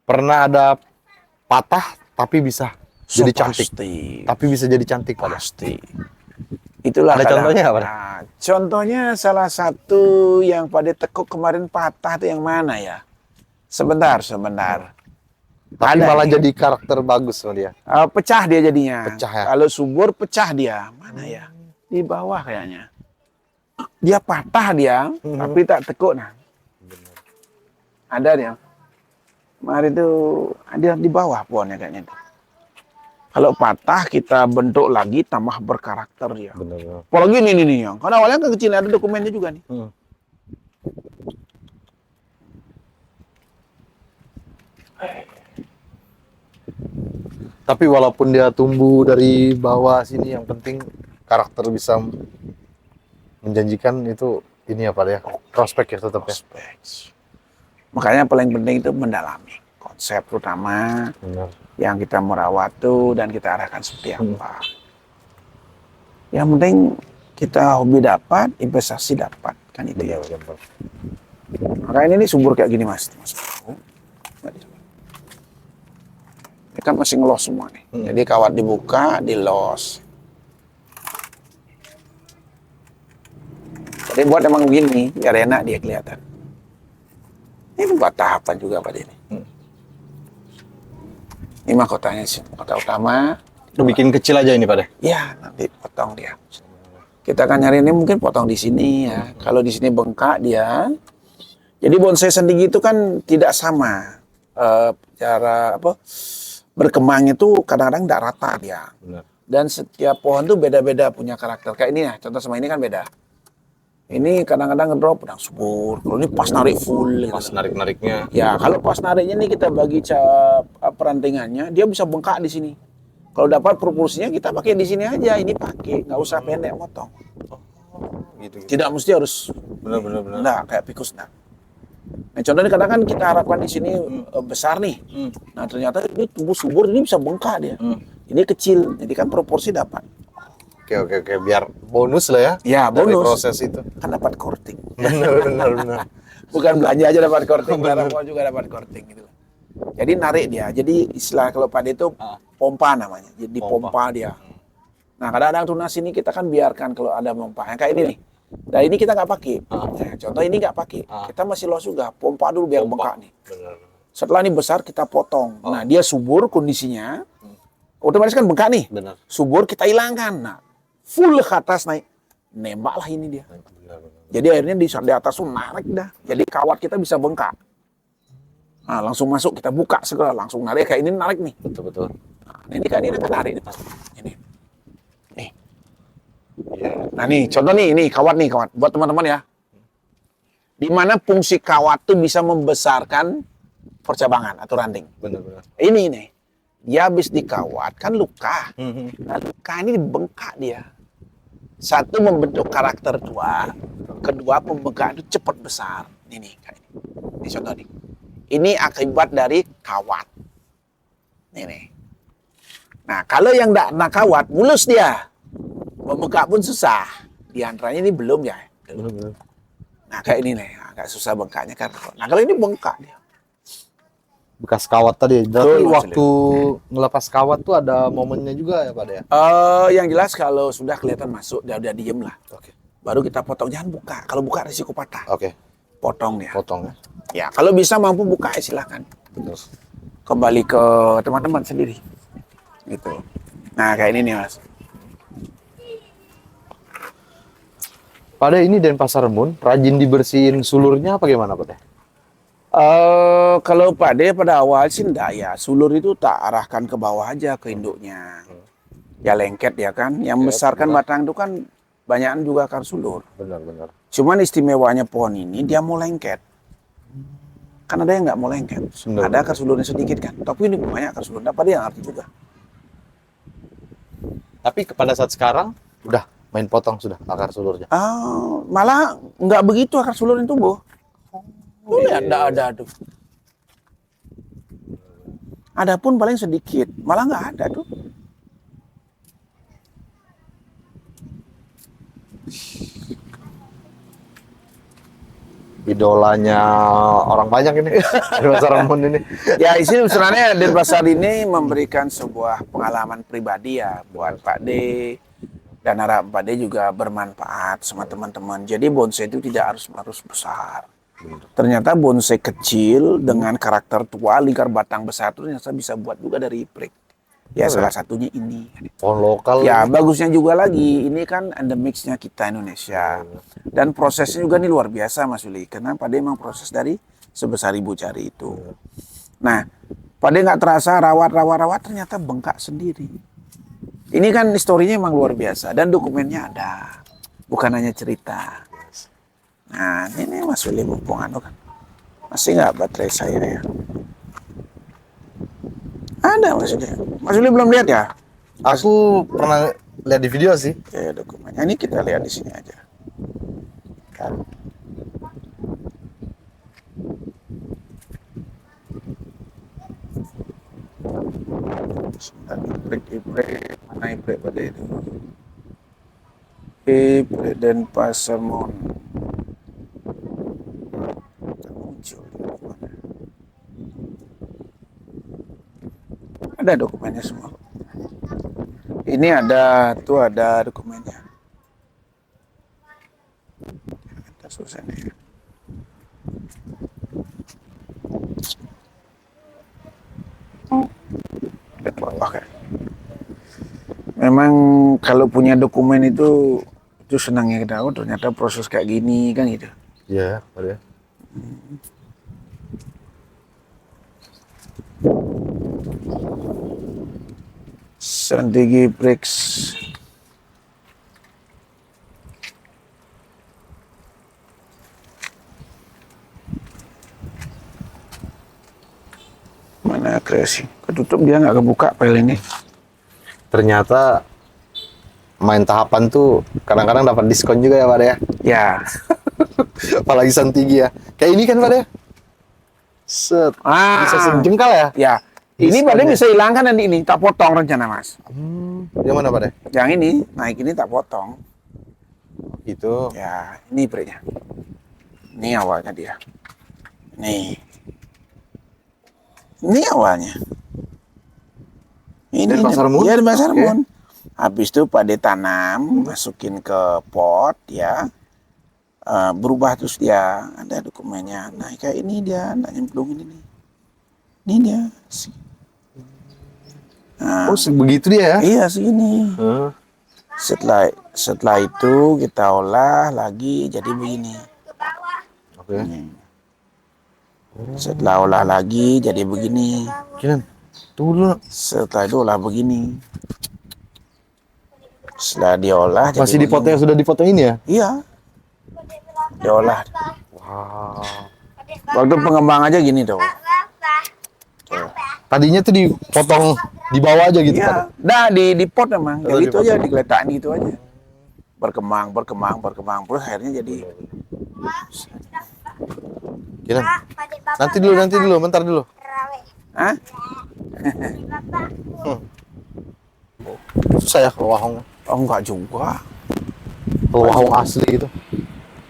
Pernah ada patah tapi bisa jadi cantik. Pasti. Tapi bisa jadi cantik pada. Pasti. Itulah Ada contohnya apa? Nah, contohnya salah satu yang pada tekuk kemarin patah itu yang mana ya? Sebentar. Tapi Ada malah nih. jadi karakter bagus sama dia. Pecah dia jadinya. Pecah ya? Kalau subur pecah dia. Mana ya? Di bawah kayaknya. Dia patah dia, tapi tak tekuk nah. Ada dia. Kemarin itu ada di bawah pohonnya kayaknya. Kalau patah kita bentuk lagi tambah berkarakter dia. Benar. Apalagi ini nih yang. Karena awalnya kan kecil ada dokumennya juga nih. Tapi walaupun dia tumbuh dari bawah sini, yang penting karakter bisa menjanjikan itu ini apa ya? Prospek ya tetap ya. Prospek. Makanya paling penting itu mendalami konsep terutama Benar. yang kita merawat tuh dan kita arahkan seperti apa. Yang penting kita hobi dapat, investasi dapat kan itu ya. Benar. Makanya ini subur kayak gini mas. Ini kan masih ngelos semua nih. Jadi kawat dibuka, di-los. Jadi buat emang begini, biar enak dia kelihatan. Ini buat tahapan juga pada ini. Ini mahkotanya sih, mahkota utama. Itu bikin kecil aja ini pada. Ya, nanti potong dia. Kita akan nyari ini mungkin potong di sini ya. Kalau di sini bengkak dia. Jadi bonsai sendiri itu kan tidak sama. Cara berkembangnya tuh kadang-kadang tidak rata dia. Benar. Dan setiap pohon tuh beda-beda punya karakter. Kayak ini ya, contoh sama ini kan beda. Ini kadang-kadang ngedrop udah subur. Kalau ini pas narik full. Pas Gitu. narik-nariknya. Ya, kalau pas nariknya nih kita bagi perantingannya, dia bisa bengkak di sini. Kalau dapat proporsinya kita pakai di sini aja. Ini pakai, nggak usah pendek motong. Gitu. Tidak mesti harus. Benar. Nah, kayak pikus nah. Nah, contohnya kadang kan kita harapkan di sini besar nih. Nah, ternyata ini tumbuh subur, ini bisa bengkak dia. Ini kecil, jadi kan proporsi dapat. Oke. Biar bonus lah ya. Ya, Dari bonus. proses itu. Kan dapat korting. Benar. Bukan belanja aja dapat korting, pohon juga dapat korting gitu. Jadi narik dia. Jadi istilah kalau pada itu pompa namanya. Jadi pompa dia. Nah, kadang-kadang tunas ini kita kan biarkan kalau ada pompa. Kayak ini nih. Nah, ini kita nggak pakai. Nah, contoh ini nggak pakai. Kita masih los juga. Pompa dulu biar bengkak nih. Benar. Setelah ini besar kita potong. Nah, dia subur kondisinya. Otomatis kan bengkak nih. Benar. Subur kita hilangkan. Nah, full ke atas naik. Nembaklah ini dia. Benar. Jadi akhirnya di atas tuh narik dah. Jadi kawat kita bisa bengkak. Nah, langsung masuk kita buka segera langsung narik kayak ini narik nih. Betul. Nah, ini kan ini akan narik nih pas. Ini. Nih. Nah, nih contoh nih ini kawat buat teman-teman ya. Di mana fungsi kawat tuh bisa membesarkan percabangan atau ranting. Benar. Ini nih. Dia habis dikawat kan luka. Nah, luka ini bengkak dia. Satu membentuk karakter tua, kedua pembengkakan itu cepat besar. Ini kayak ini. Ini contoh nih. Ini akibat dari kawat. Ini. Nah, kalau yang tidak kena kawat, mulus dia. Membengkak pun susah. Di antaranya ini belum ya. Benar. Nah, kayak ini nih, agak susah bengkaknya kan. Nah, kalau ini bengkak dia. Bekas kawat tadi. Berarti Betul, waktu ngelepas kawat tuh ada momennya juga ya Pak ya? Yang jelas kalau sudah kelihatan masuk, dia udah diem lah. Oke. Baru kita potong, jangan buka. Kalau buka risiko patah. Oke. Potong dia. Potong ya. Ya, kalau bisa mampu buka ya silakan. Terus. Kembali ke teman-teman sendiri. Gitu. Nah, kayak ini nih, Mas. Pada ini Denpasar Moon, rajin dibersihin sulurnya apa gimana Pak? Kalau pada awal sih enggak ya. Sulur itu tak arahkan ke bawah aja ke induknya. Ya lengket ya kan. Yang besarkan batang itu kan banyakan juga akar sulur. Benar. Cuman istimewanya pohon ini dia mau lengket. Kan ada yang nggak mau lengket. Benar. Ada akar sulurnya sedikit kan. Tapi ini banyak akar sulur. Dapat dia ngerti juga. Tapi pada saat sekarang udah main potong sudah akar sulurnya. Malah nggak begitu akar sulur yang tumbuh. Lihat, ada tuh. Ada pun paling sedikit, malah nggak ada tuh. idolanya orang banyak ini. Denpasar Moon ini. Ya, isi sebenarnya Denpasar ini memberikan sebuah pengalaman pribadi ya buat Pak D, dan harap Pak D juga bermanfaat sama teman-teman. Jadi bonsai itu tidak harus besar. Ternyata bonsai kecil dengan karakter tua, lingkar batang besar itu ternyata bisa buat juga dari prik. Ya, salah satunya ini. Pohon lokal. Ya, bagusnya juga lagi, ini kan endemicnya kita Indonesia. Dan prosesnya juga ini luar biasa Mas Uli. Karena Pak D memang proses dari sebesar ibu jari itu. Nah, Pak D nggak terasa rawat ternyata bengkak sendiri. Ini kan historinya emang luar biasa dan dokumennya ada. Bukan hanya cerita. Nah, ini Mas Uli mumpung anu kan. Masih nggak baterai saya ya? Ada Mas Uli. Mas Uli belum lihat ya? Aku pernah lihat di video sih. Ya, dokumennya ini kita lihat di sini aja. Kan. Ibrek, mana Ibrek pada itu? Ibrek Denpasar Moon. Muncul di mana? Ada dokumennya semua. Ini ada, tuh ada dokumennya. Kita susah nih. Oke. Memang kalau punya dokumen itu senangnya kita, oh ternyata proses kayak gini kan gitu. Iya, ada. Santigi Brix. Mana kreasi? Ketutup dia nggak kebuka file ini. Ternyata main tahapan tuh kadang-kadang dapat diskon juga ya Pak ya. Ya. Apalagi Santigi ya. Kayak ini kan Pak ya. Set. Bisa sejengkal ya? Ya. Ini Pak bisa hilangkan nanti ini, tak potong rencana Mas. Yang mana Pak ya? Yang ini, naik ini tak potong. Itu. Ya, ini briknya. Ini awalnya dia. Nih. Ini awalnya. Ini Denpasar Moon? Ya, Denpasar Oke. Moon. Habis itu Pak tanam, masukin ke pot ya. Berubah terus dia, ada dokumennya. Nah, kayak ini dia, nak nyemplung ini nih. Ini dia. Nah, Oh, begitu dia ya? iya segini. Setelah itu kita olah lagi jadi begini. Oke. Setelah olah lagi jadi begini. Kinan, tunggu dulu. Setelah itu olah begini. Setelah diolah jadi Masih di begini. potnya sudah dipotong ini ya? Iya. Diolah. Wow. Waktu pengembang aja gini tuh. Tadinya tuh dipotong di bawah aja gitu Iya. Pak. Nah di pot memang. Oh, Jadi itu dipotong. aja digeletakkan gitu aja. Berkembang. Terus akhirnya jadi. Kinan. Nanti dulu, bentar dulu. Hah? Susah ya kalau wahong. Oh enggak juga. Kalau wahong asli gitu.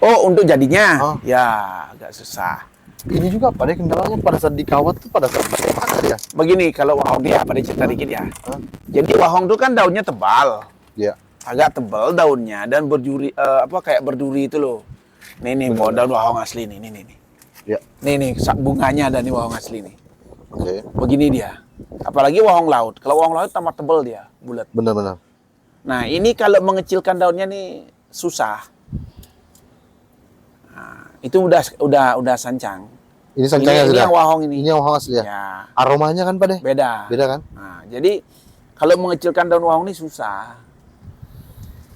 Oh untuk jadinya? Oh. Ya agak susah. Ini juga pada kendalanya pada saat dikawat tuh pada saat bagaimana ya? Begini kalau wahong dia pada cerita dikit ya. Hah? Jadi wahong itu kan daunnya tebal, Iya. agak tebal daunnya dan berduri kayak berduri itu loh. Nih bawa daun wahong asli nih. Iya. Nih bunganya ada nih wahong asli nih. Oke. Begini dia. Apalagi wahong laut. Kalau wahong laut tambah tebal dia, bulat. Benar-benar. Nah ini kalau mengecilkan daunnya nih susah. Nah, itu udah sancang. Ini sancangnya Ini sudah. yang wahong ini. Ini yang wahong asli ya. Ya. Aromanya kan Pak deh? Beda. Beda kan? Nah, jadi kalau mengecilkan daun wahong ini susah.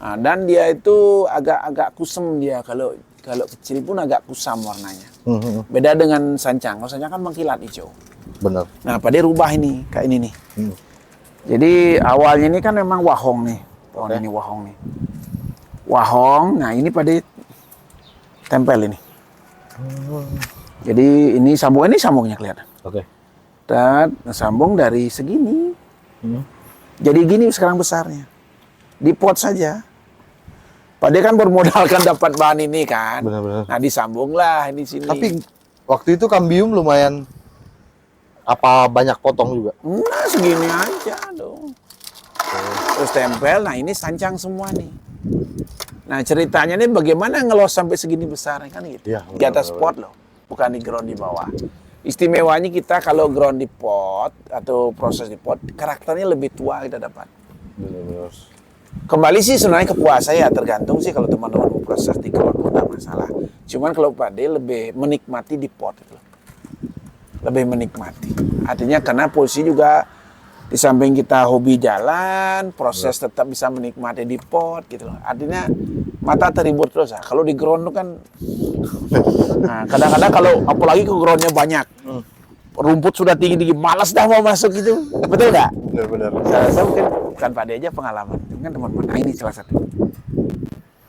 Nah, dan dia itu agak kusam dia kalau kecil pun agak kusam warnanya. Beda dengan sancang. Kalau sancang kan mengkilat hijau. Benar. Nah, pada rubah ini kayak ini nih. Hmm. Jadi awalnya ini kan memang wahong nih. Pohon ini wahong nih. Wahong. Nah, ini pada tempel ini. Jadi ini sambungnya kelihatan. Oke. Dan sambung dari segini. Jadi gini sekarang besarnya. Di pot saja. Pak dia kan bermodalkan dapat bahan ini kan. Benar-benar. Nah disambunglah di sini. Tapi waktu itu kambium lumayan apa banyak potong juga? Nah segini aja dong. Terus tempel, nah ini sancang semua nih. Nah ceritanya nih bagaimana ngelos sampai segini besar kan gitu. Iya, Di atas pot loh, bukan di ground di bawah. Istimewanya kita kalau ground di pot atau proses di pot, karakternya lebih tua kita dapat. Benar-benar. Kembali sih sebenarnya ke puasa ya, tergantung sih kalau teman-teman mau proses di ground pun tidak masalah. Cuman kalau Pak D lebih menikmati di pot itu. Lebih menikmati. Artinya karena posisi juga di samping kita hobi jalan, proses tetap bisa menikmati di pot gitu loh. Artinya mata terhibur terus ya. Kalau di ground itu kan nah, kadang-kadang kalau apalagi ke groundnya banyak. Rumput sudah tinggi-tinggi, malas dah mau masuk gitu. Betul nggak? Benar-benar. Saya rasa mungkin bukan Pak D aja pengalaman. Kan teman-teman. Nah ini salah satu.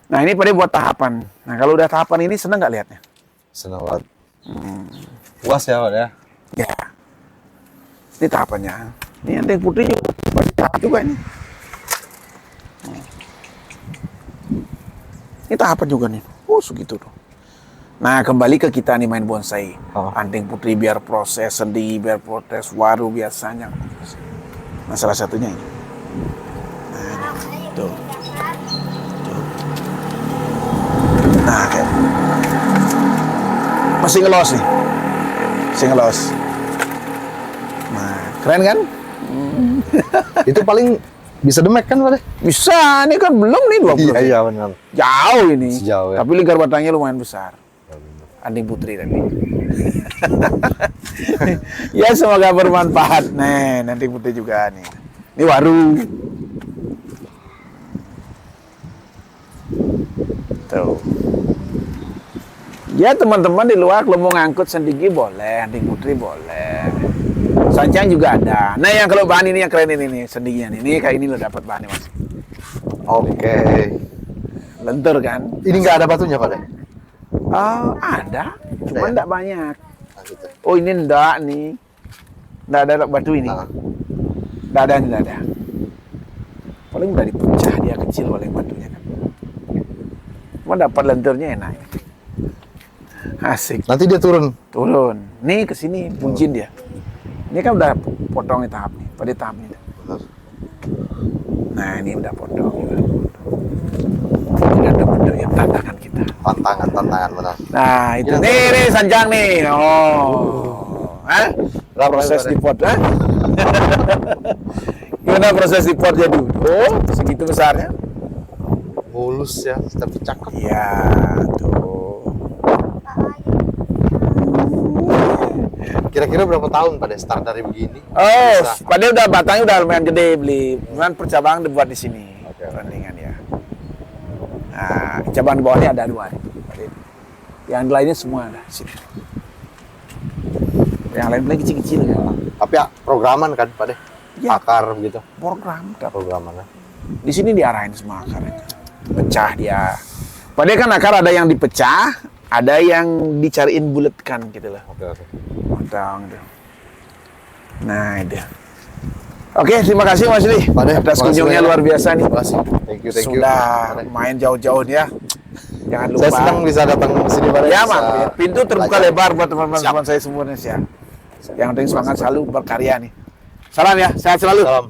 Nah ini Pak D buat tahapan. Nah kalau udah tahapan ini seneng nggak lihatnya? Senang banget. Puas ya, Pak ya? Ya. Ini tahapannya. Ini anting putih juga. Banyak tahap juga ini. Ini tahapan juga nih. Oh segitu tuh. Nah kembali ke kita nih main bonsai. Anting putih biar proses, sendi biar proses, waru biasanya. Nah salah satunya ini. Nah ini. Tuh. Nah kayak. Masih ngelos nih. Masih ngelos. Nah keren kan? Itu paling bisa demek kan, Pak? Bisa, ini kan belum nih 20. Iya, benar. Jauh ini. Sejauh ya. Tapi lingkar batangnya lumayan besar. Anting putri tadi. Ya semoga bermanfaat. Nih, nanti putri juga nih. Ini waru. Tuh. Ya teman-teman di luar kalau mau ngangkut sendiri boleh, anting putri boleh. Sancang juga ada. Nah yang kalau bahan ini yang keren ini nih, sendinya nih. Ini kayak ini lo dapat bahannya mas. Oke. Lentur kan? Ini nggak ada batunya, Pak? Ada, cuma ya? enggak banyak. Nah, gitu. Oh ini enggak nih. Enggak ada batu ini. Enggak ada. Paling udah dipecah dia kecil paling batunya kan. Cuma dapat lenturnya enak. Asik. Nanti dia turun. Turun. Nih ke sini buncin dia. Ini kan udah potong tahap nih, pada tahap ini. Nah ini udah potong. Ini ada bentuknya tantangan kita. Tantangan benar. Nah itu nih sanjang nih. Oh, hah? Proses di pot, hah? Gimana proses di pot jadi? Oh segitu besarnya. Mulus ya, tapi cakep. Iya tuh. Kira-kira berapa tahun pada start dari begini? Oh, Bisa. padahal udah batangnya udah lumayan gede beli. Cuman percabangan dibuat di sini. Oke. Perandingan ya. Nah, cabang di bawahnya ada 2 nih. Yang lainnya semua ada di sini. Yang lain paling kecil-kecil ya. Tapi ya, programan kan, Pak deh? Ya. Akar begitu. Program. Programan ya. Di sini diarahin semua akarnya. Pecah dia. Padahal kan akar ada yang dipecah, ada yang dicariin bulatkan gitu loh. Oke. Potong gitu. Nah itu. Oke, terima kasih Mas Li Pak deh, atas makasih kunjungnya banyak. luar biasa nih. Terima kasih. Thank you. Sudah Pak deh. main jauh-jauh nih ya. Jangan lupa. Saya senang bisa datang ke sini, Pak deh. Ya, Bisa Mak. Pintu terbuka belajar. lebar buat teman-teman saya semua Indonesia. Yang penting semangat selalu berkarya nih. Salam ya, sehat selalu. Salam.